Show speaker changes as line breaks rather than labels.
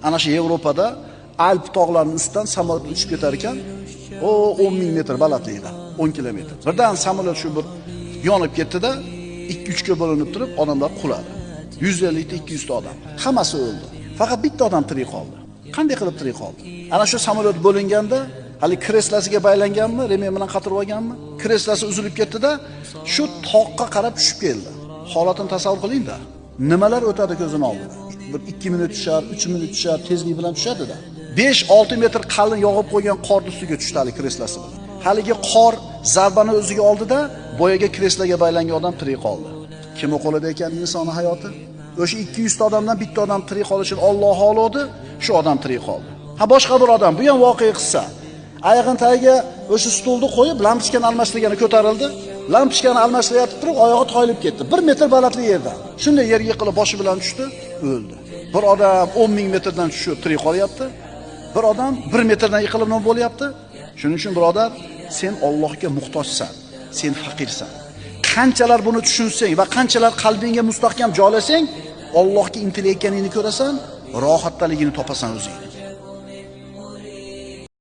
Ana shu Yevropada Alp tog'larining ustidan samolyot uchib ketar ekan. O 10.000 metr balandlikda, 10 kilometr. Birdan samolyot shu bir yonib ketdi-da, 2-3 ga bo'linib turib odamlar quladi. 150 ta 200 ta odam. Hammasi o'ldi. Faqat bitta odam tirik qoldi. Qanday qilib tirik qoldi? Ana shu samolyot bo'linganda, hali kreslasiga baylanganmi, remen bilan qatirib olganmi? Kreslasi uzilib ketdi-da, shu toqqa qarab tushib keldi. Holatini tasavvur qiling-da. Nimalar o'tadi ko'zini oldida? Bir 2 minut tushar, 3 minut tushar, tezlik bilan tushadi-da. 5-6 metr qalin yog'ib qo'ygan qor ustiga tushdi hali kreslasi bilan. Haligi qor zarbani o'ziga oldida boyaga kreslaga baylangan odam tirik qoldi. Kim qo'lida ekan inson hayoti? O'sha 200 ta odamdan bitta odam tirik qolishini Alloh xohladi, shu odam tirik qoldi. Ha boshqa bir odam, bu ham voqea qissa. Oyog'ini tagiga o'sha stulni qo'yib, lampochkani almashtirgani ko'tarildi. Lampochkani almashtirayotib turib, oyog'i toyilib ketdi. 1 metr balandlik yerdan. Shunday yerga yiqilib boshi bilan tushdi, o'ldi. Bir odam 10.000 metrdan tushib tirik qolyapti. Bir odam 1 metrdan yiqilib nima bo'lyapti? Shuning uchun birodar, sen Allohga muhtojsan, sen faqirsan. Qanchalar buni tushunsang va qanchalar qalbingga mustahkam joylasang, Allohga intilayotganingni ko'rasan, rohatdaligini topasan o'zing.